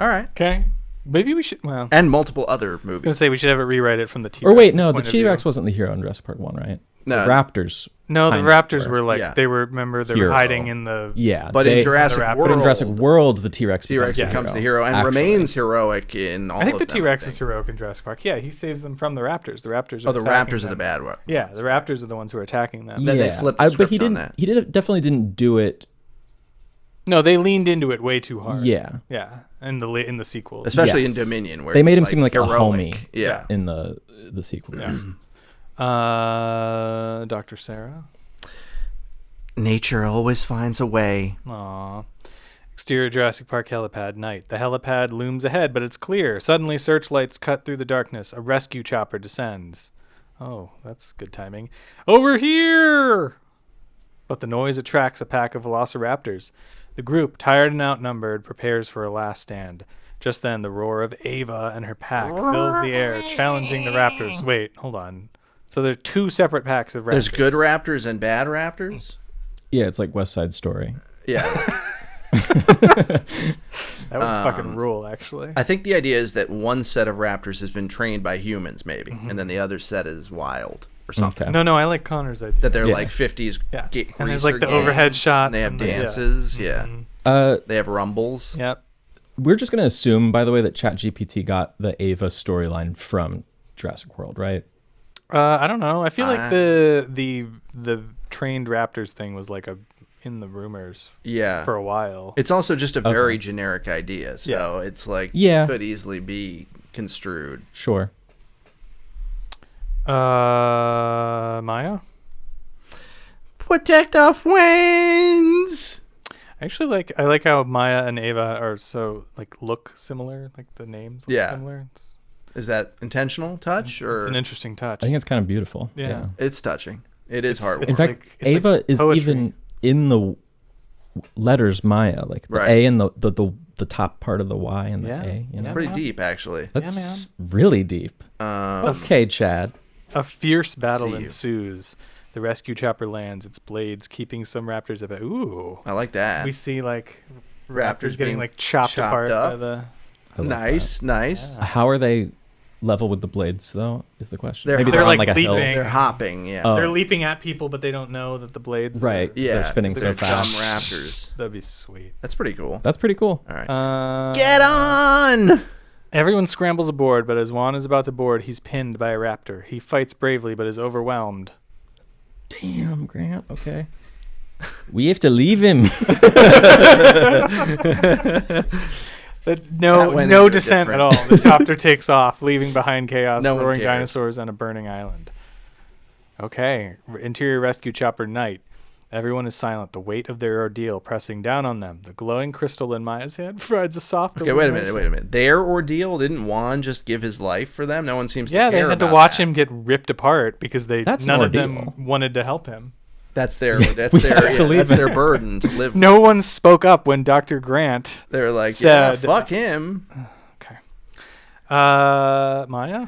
All right. Okay, maybe we should. Well, And multiple other I was gonna movies. say we should have it rewrite it from the T-Rex. Or wait, no, the T-Rex wasn't the hero in Jurassic Park 1, right? No. The Raptors. No, the kind of Raptors were like Yeah. they were. Remember, they were Hero. hiding in the. Yeah. But they- in Jurassic the Raptor. World, But in Jurassic World, the T-Rex T-Rex becomes the hero and Actually. remains heroic in all I think of the them, T-Rex I is think. heroic in Jurassic Park. Yeah, he saves them from the Raptors. The Raptors. Oh, the attacking Raptors are the them. bad one. Yeah, the Raptors are the ones who are attacking them. Then they flipped the but he script on didn't. that. He definitely didn't do it No, they leaned into it way too hard. Yeah. Yeah, in the sequel. Especially Yes. in Dominion, where They made he's, him seem like a heroic. homie. Yeah. In the sequel. Yeah. Dr. Sarah. Nature always finds a way. Aww. Exterior Jurassic Park helipad, night. The helipad looms ahead, but it's clear. Suddenly, searchlights cut through the darkness. A rescue chopper descends. Oh, that's good timing. Over here! But the noise attracts a pack of velociraptors. The group, tired and outnumbered, prepares for a last stand. Just then, the roar of Ava and her pack fills the air, challenging the raptors. Wait, hold on. So there are 2 separate packs of raptors. There's good raptors and bad raptors? Yeah, it's like West Side Story. Yeah. That would fucking rule, actually. I think the idea is that one set of raptors has been trained by humans, maybe, and then the other set is wild or something. Okay. No, I like Connor's idea. That they're Yeah. like 50s Yeah. greaser And there's like the gangs, overhead shot. and they have and the- yeah. dances. Yeah. They have rumbles. Yep. We're just going to assume, by the way, that ChatGPT got the Ava storyline from Jurassic World, right? I don't know. I feel like the trained raptors thing was like in the rumors Yeah. for a while. It's also just a very generic idea, so Yeah. it's like Yeah. could easily be construed. Sure. Maya? Protect our friends. Actually, I like how Maya and Ava are so look similar, like the names look Yeah. similar. Is that intentional touch or It's an interesting touch. I think it's kind of beautiful. Yeah. it's touching? It is heartwarming. In fact, it's Ava is poetry. even in the letters Maya, like the Right. A and the top part of the Y and the Yeah. A. You know? Yeah. Pretty man. deep, actually. That's really deep. Okay, Chad. A fierce battle See you. ensues. The rescue chopper lands its blades, keeping some raptors at Ooh. I like that. We see raptors Raptors getting being chopped apart chopped by up. the. I love Nice. that. How are they level with the blades, though? Is the question. They're Maybe they're they're on like like a hill. leaping. They're hopping. Yeah. Oh. They're leaping at people, but they don't know that the blades. Right. Are, They're spinning they're so dumb fast. raptors. that'd be sweet. That's pretty cool. That's pretty cool. All right. Uh, Get on. Everyone scrambles aboard, but as Juan is about to board, he's pinned by a raptor. He fights bravely, but is overwhelmed. Damn, Grant. Okay. We have to leave him. But That went no into a descent at different- all. The chopper takes off, leaving behind chaos, No one roaring cares. dinosaurs, and a burning island. Okay, interior rescue chopper night. Everyone is silent, the weight of their ordeal pressing down on them. The glowing crystal in Maya's hand provides a soft Okay, wait a illumination. minute. Their ordeal, didn't Juan just give his life for them? No one seems Yeah, to they care had to about watch that. him get ripped apart because That's an none of ordeal. them wanted to help him. That's their we have to leave that's their him. burden to live. No one spoke up when Dr. Grant. They're like, Said- yeah, fuck him. Okay. Maya?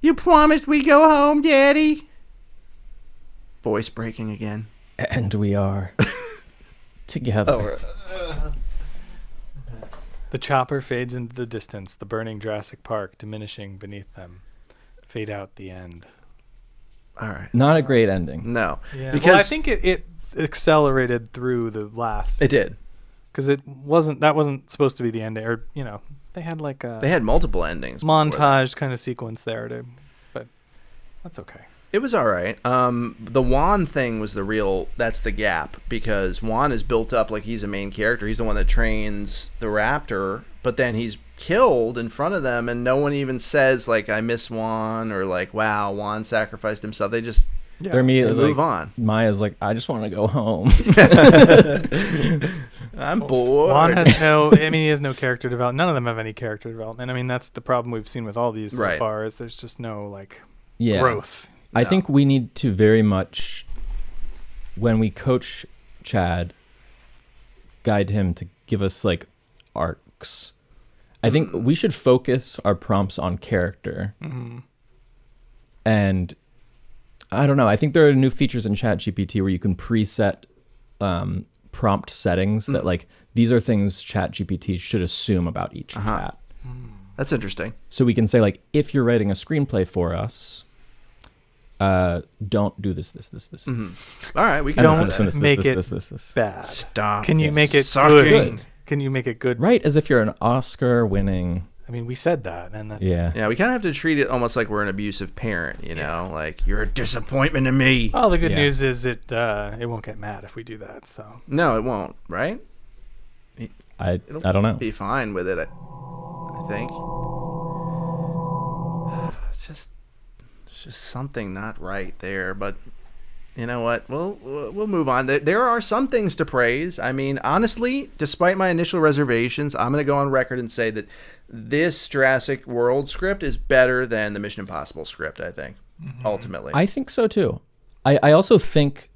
You promised we go home, Daddy. Voice breaking again. And we are together. The chopper fades into the distance, the burning Jurassic Park diminishing beneath them. Fade out the end. All right. Not a great ending. No. Yeah, Because well, I think it accelerated through the last. it did. Because that wasn't supposed to be the end, or they had like a They had multiple endings. before that. montage kind of sequence there, but that's okay. It was all right. The Juan thing was that's the gap, because Juan is built up like he's a main character. He's the one that trains the raptor, but then he's killed in front of them, and no one even says, like, I miss Juan, or like, wow, Juan sacrificed himself. They just Yeah. They're they immediately move like, on. Maya's like, I just want to go home. I'm bored. Juan has he has no character development. None of them have any character development. I mean, that's the problem we've seen with all these so Right. far, is there's just no Yeah. growth. I No. think we need to very much, when we coach Chad, guide him to give us like arcs. I think we should focus our prompts on character. Mm-hmm. And I don't know. I think there are new features in ChatGPT where you can preset prompt settings that like these are things ChatGPT should assume about each chat. That's interesting. So we can say like, if you're writing a screenplay for us, don't do this. All right, we can Don't do that. make it this. bad. Stop. Can you make it Sucking. good? Can you make it good? Right, as if you're an Oscar-winning. I mean, we said that, and that, Yeah. Yeah, we kind of have to treat it almost like we're an abusive parent, you know? Like, you're a disappointment to me. Well, the good Yeah. news is it won't get mad if we do that. So No, it won't, right? I It'll don't know. Be fine with it, I think. It's just something not right there, but you know what? We'll move on. There are some things to praise. I mean, honestly, despite my initial reservations, I'm going to go on record and say that this Jurassic World script is better than the Mission Impossible script, I think, ultimately. I think so too. I also think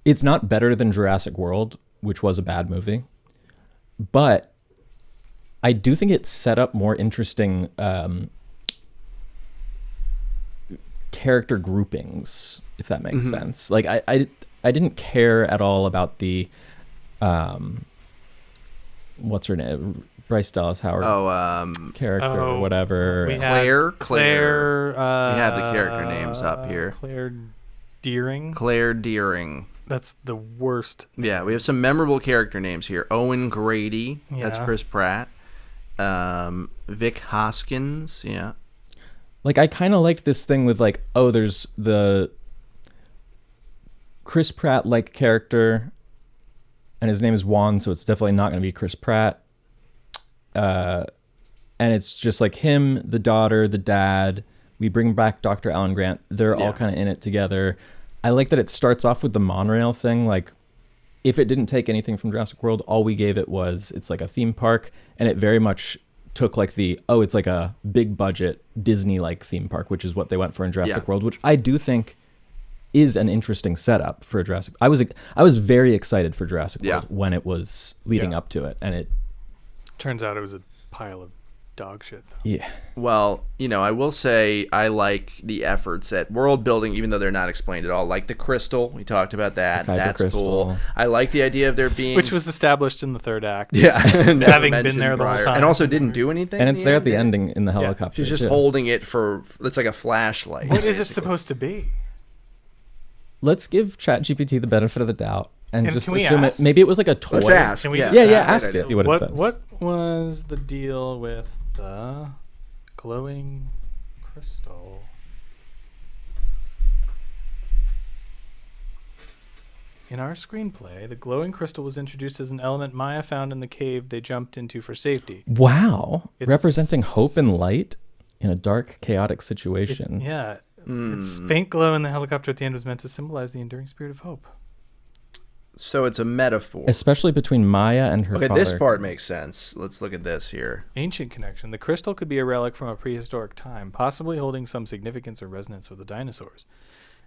it's not better than Jurassic World, which was a bad movie, but I do think it set up more interesting character groupings, if that makes sense. Like I didn't care at all about the what's her name, Bryce Dallas Howard character or whatever. Claire. We have the character names up here. Claire Deering. Claire Deering. That's the worst. Yeah, we have some memorable character names here. Owen Grady. That's Chris Pratt. Vic Hoskins. Yeah. Like, I kind of liked this thing with, like, oh, there's the Chris Pratt-like character, and his name is Juan, so it's definitely not going to be Chris Pratt. And it's just, like, him, the daughter, the dad. We bring back Dr. Alan Grant. They're all kind of in it together. I like that it starts off with the monorail thing. Like, if it didn't take anything from Jurassic World, all we gave it was, it's like a theme park, and it very much took like it's like a big budget Disney-like theme park, which is what they went for in Jurassic World, which I do think is an interesting setup for Jurassic. I was very excited for Jurassic World when it was leading up to it, and it turns out it was a pile of dog shit, though. Yeah. Well, I will say I like the efforts at world building, even though they're not explained at all. Like the crystal, we talked about that. That's crystal. Cool. I like the idea of there being, which was established in the third act. Yeah, having been there the whole time, and also didn't do anything. And it's there at the ending in the helicopter. She's just holding it for. It's like a flashlight. What is it supposed to be? Let's give ChatGPT the benefit of the doubt and just assume ask? it. Maybe it was like a toy. Let's ask. Yeah, ask it. See what it says. What was the deal with the glowing crystal? In our screenplay, the glowing crystal was introduced as an element Maya found in the cave they jumped into for safety. Wow. Representing hope and light in a dark, chaotic situation. Its faint glow in the helicopter at the end was meant to symbolize the enduring spirit of hope. So it's a metaphor. Especially between Maya and her father. Okay, this part makes sense. Let's look at this here. Ancient connection. The crystal could be a relic from a prehistoric time, possibly holding some significance or resonance with the dinosaurs.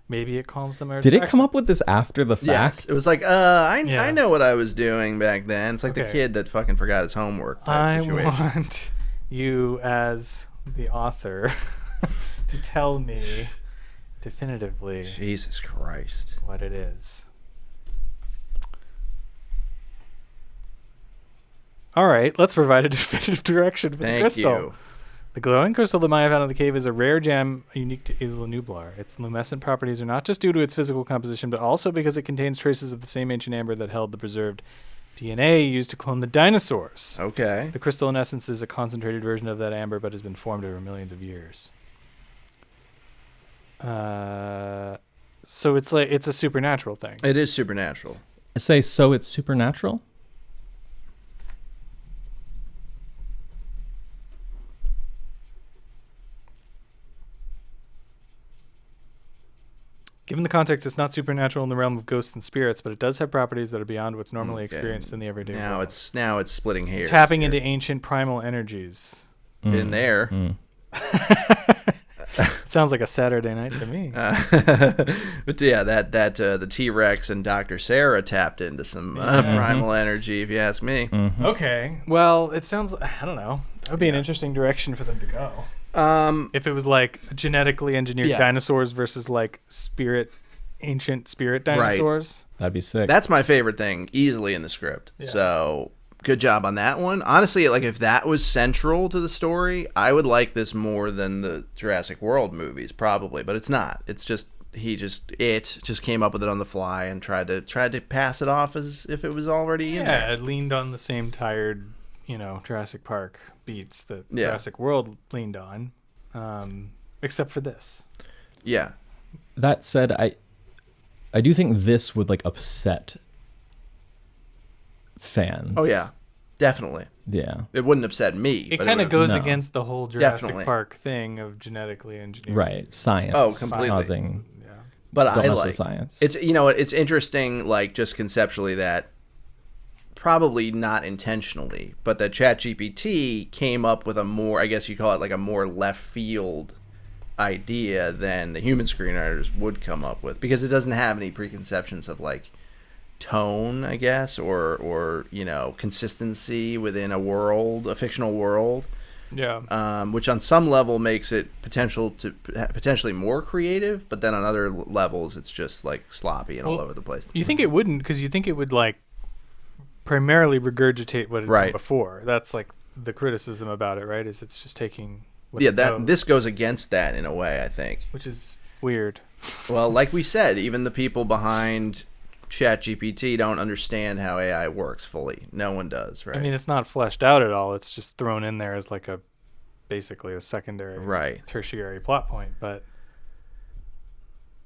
Maybe it calms them. Did it come up with this after the fact? Yes. It was like, I know what I was doing back then. It's like the kid that fucking forgot his homework type situation. I want you as the author to tell me definitively Jesus Christ what it is. All right, let's provide a definitive direction for the crystal. Thank you. The glowing crystal that Maya found in the cave is a rare gem unique to Isla Nublar. Its luminescent properties are not just due to its physical composition, but also because it contains traces of the same ancient amber that held the preserved DNA used to clone the dinosaurs. Okay. The crystal, in essence, is a concentrated version of that amber, but has been formed over millions of years. So it's a supernatural thing. It is supernatural. Say, so it's supernatural? Given the context, it's not supernatural in the realm of ghosts and spirits, but it does have properties that are beyond what's normally experienced in the everyday world. Now it's splitting hairs. Tapping into ancient primal energies. In there. Sounds like a Saturday night to me. But yeah, that the T-Rex and Dr. Sarah tapped into some primal energy, if you ask me. Okay. Well, it sounds, I don't know. That would be an interesting direction for them to go. If it was like genetically engineered dinosaurs versus like ancient spirit dinosaurs. Right. That'd be sick. That's my favorite thing easily in the script. Yeah. So good job on that one. Honestly, like if that was central to the story, I would like this more than the Jurassic World movies probably, but it's not. It's just he just came up with it on the fly and tried to pass it off as if it was already in there. Yeah, it leaned on the same tired, Jurassic Park beats that Jurassic World leaned on, except for this. Yeah. That said, I do think this would like upset fans. Oh yeah. Definitely. Yeah. It wouldn't upset me. It but kind of would- goes No. against the whole Jurassic Definitely. Park thing of genetically engineering. Right. Science. Oh, completely. Causing. Yeah. But Don't I mess like with science. it's it's interesting, like just conceptually that probably not intentionally, but that ChatGPT came up with a more, I guess you call it like a more left field idea than the human screenwriters would come up with, because it doesn't have any preconceptions of like tone, I guess, or consistency within a fictional world. Yeah. Which on some level makes it potentially more creative, but then on other levels it's just like sloppy and all Well, over the place. You think it wouldn't, because you think it would like primarily regurgitate what it Right. did before. That's like the criticism about it, right? Is it's just taking what Yeah, it that knows, this goes against that in a way, I think. which is weird. Well, like we said, even the people behind ChatGPT don't understand how AI works fully. No one does, right? I mean, it's not fleshed out at all. It's just thrown in there as like basically a secondary, right. tertiary plot point. But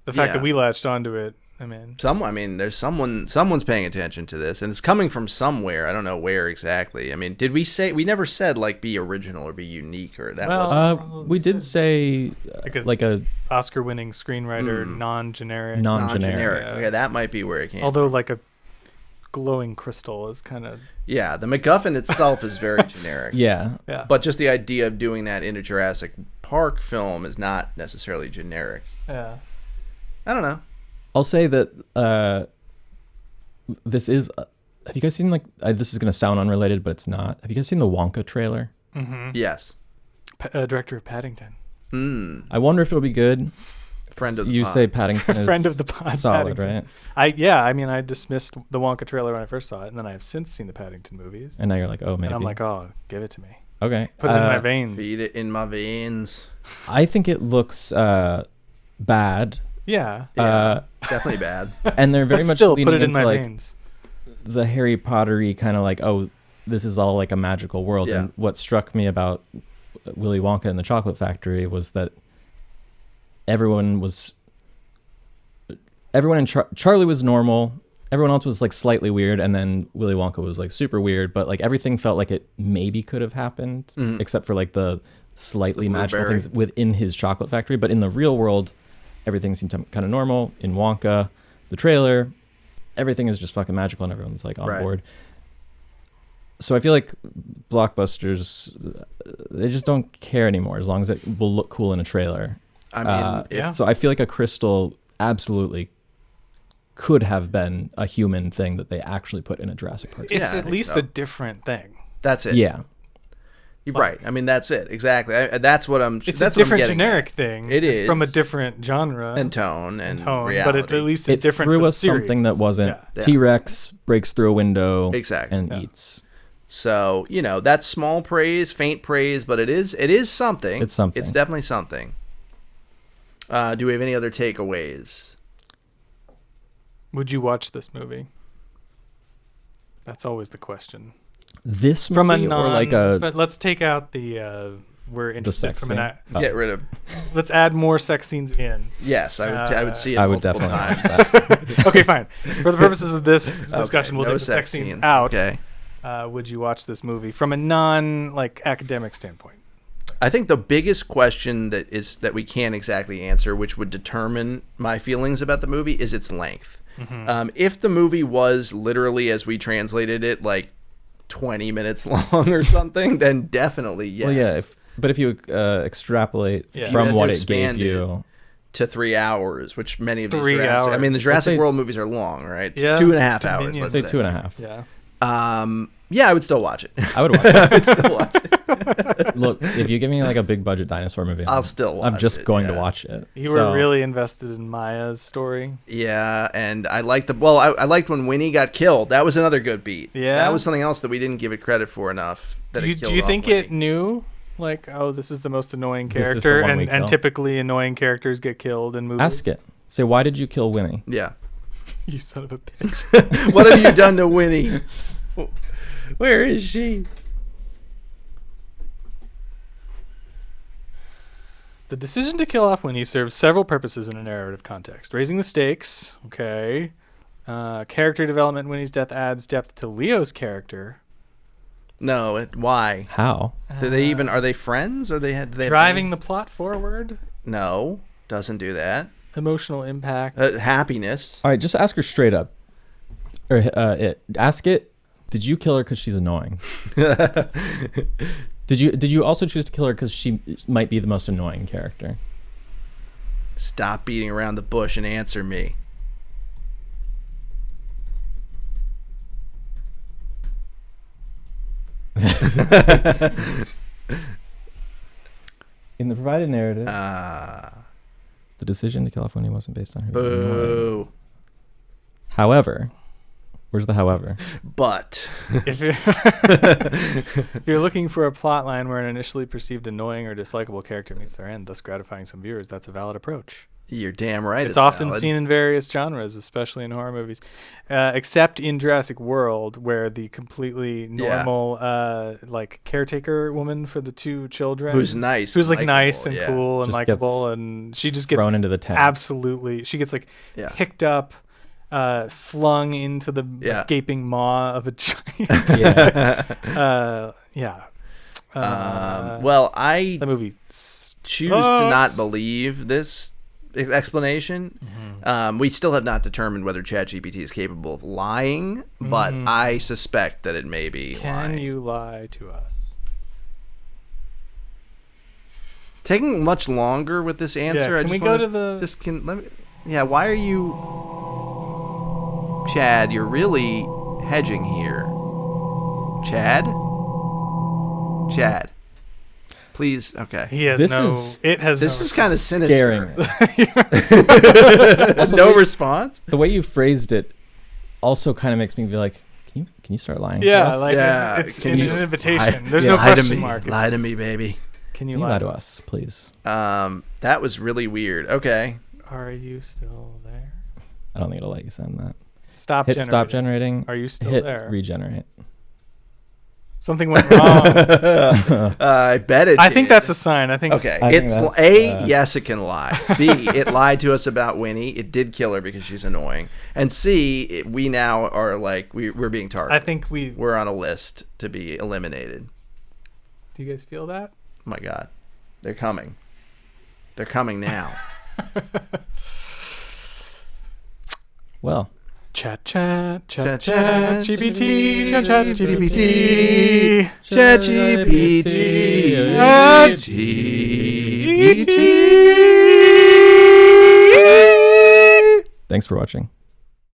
the fact Yeah. that we latched onto it, There's someone's paying attention to this, and it's coming from somewhere. I don't know where exactly. I mean, did we say, we never said like be original or be unique, or that Well, wasn't We did say like a Oscar-winning screenwriter, non-generic. non-generic. Yeah. Okay, that might be where it came Although from. like a glowing crystal is kind of Yeah, the MacGuffin itself is very generic. yeah. But just the idea of doing that in a Jurassic Park film is not necessarily generic. yeah. I don't know. I'll say that this is. Have you guys seen like? This is gonna sound unrelated, but it's not. Have you guys seen the Wonka trailer? Mm-hmm. Yes. Director of Paddington. I wonder if it'll be good. Friend of the You pod. say Paddington is Friend of the pod, solid, Paddington. right? I dismissed the Wonka trailer when I first saw it, and then I have since seen the Paddington movies. And now you're like, oh, maybe. And I'm like, oh, give it to me. okay, Put it in my veins. Feed it in my veins. I think it looks bad. Yeah. Definitely bad. And they're very But much still, leaning put it in into my like veins. the Harry Pottery kind of like, oh, this is all like a magical world. Yeah. And what struck me about Willy Wonka and the Chocolate Factory was that everyone in Charlie was normal. Everyone else was like slightly weird, and then Willy Wonka was like super weird. But like everything felt like it maybe could have happened, except for like the slightly magical blueberry. things within his chocolate factory. But in the real world, everything seemed kind of normal. In Wonka, the trailer, everything is just fucking magical, and everyone's like on Right. board. So I feel like blockbusters, they just don't care anymore as long as it will look cool in a trailer. I mean, Yeah. So I feel like a crystal absolutely could have been a human thing that they actually put in a Jurassic Park. Yeah, It's I at think least so. a different thing. that's it. Yeah. You're right. I mean, that's it. Exactly. That's what I'm. It's that's a what I'm different getting generic at. thing. It It's from a is. different genre And tone and tone, reality. but at least It it's different. threw for the us something that series. wasn't Yeah. T-Rex breaks through a window Exactly. and Yeah. eats. So that's small praise, faint praise, but it is something. It's something. It's definitely something. Do we have any other takeaways? Would you watch this movie? That's always the question. This movie From a or like a but let's take out the we're interested sex from scene? an. Oh. Get rid of. Let's add more sex scenes in. Yes, I would see it. I would multiple definitely times. watch that. Okay, fine. For the purposes of this discussion, Okay, we'll no take the sex scenes scenes. out. Okay. Would you watch this movie from a non academic standpoint? I think the biggest question that we can't exactly answer, which would determine my feelings about the movie, is its length. If the movie was literally, as we translated it, like 20 minutes long or something, then definitely yes. Well, yeah, but if you extrapolate Yeah. You had from to what it expand gave it. you, to 3 hours, which many of these 3 Jurassic, I hours. mean, the Jurassic say- World movies are long, right? Yeah. 2.5 hours. Dominion. Let's say 2.5. Yeah. Yeah, I would still watch it. I would watch it. I would still watch it. Look, if you give me like a big budget dinosaur movie, I'll still I'm watch just it, going to yeah. watch it. You So, were really invested in Maya's story. Yeah, and I liked I liked when Winnie got killed. That was another good beat. Yeah? That was something else that we didn't give it credit for enough. That Do it you, killed do you off think Winnie. it knew, like, oh, this is the most annoying This is the character, one we and kill. typically annoying characters get killed in movies? Ask it. Say, why did you kill Winnie? Yeah. You son of a bitch. What have you done to Winnie? Where is she? The decision to kill off Winnie serves several purposes in a narrative context. Raising the stakes, okay. Character development in Winnie's death adds depth to Leo's character. No, why? How? Do they even are they friends or do they Driving the plot forward. No, doesn't do that. Emotional impact. Happiness. All right, just ask her straight up. Or ask it. Did you kill her because she's annoying? Did you also choose to kill her because she might be the most annoying character? Stop beating around the bush and answer me. In the provided narrative, the decision to California wasn't based on her. Boo. However, where's the however? But If you're looking for a plot line where an initially perceived annoying or dislikable character meets their end, thus gratifying some viewers, that's a valid approach. you're damn right. It's often valid. seen in various genres, especially in horror movies, except in Jurassic World, where the completely normal, like caretaker woman for the two children, Who's nice, who's like and nice and likable, cool and Just likable, gets and she just gets thrown into the tent. absolutely. She gets like picked up, flung into the gaping maw of a giant. Well, I the movie choose to not believe this explanation. We still have not determined whether ChatGPT is capable of lying, but I suspect that it may be lying. Can you lie to us? Taking much longer with this answer. Can we go to the... let me... Yeah, why are you... Chad, you're really hedging here. Chad? Please, okay. He has This no... is- It has This no... is kind of Scaring sinister. Also, No the way- response? The way you phrased it also kind of makes me be like, can you start lying? to Yeah, us? like Yeah, it's can an you invitation. There's yeah, no Lie to question me. mark. It's Lie to me, just, baby. Can you Can you lie lie to us, please? That was really weird. Okay. Are you still there? I don't think it'll let you send that. Stop Hit generating. stop generating. Are you still Hit there? regenerate. Something went wrong. I bet it I think did. that's a sign. I think... Okay, I think it's that's, yes, it can lie. B, it lied to us about Winnie. It did kill her because she's annoying. And C, we now are like we're being targeted. I think we're on a list to be eliminated. Do you guys feel that? Oh my God, they're coming. They're coming now. Well, Chat, Chat, GPT, chat, chat, GPT, GPT, Chat GPT, Chat GPT. thanks for watching.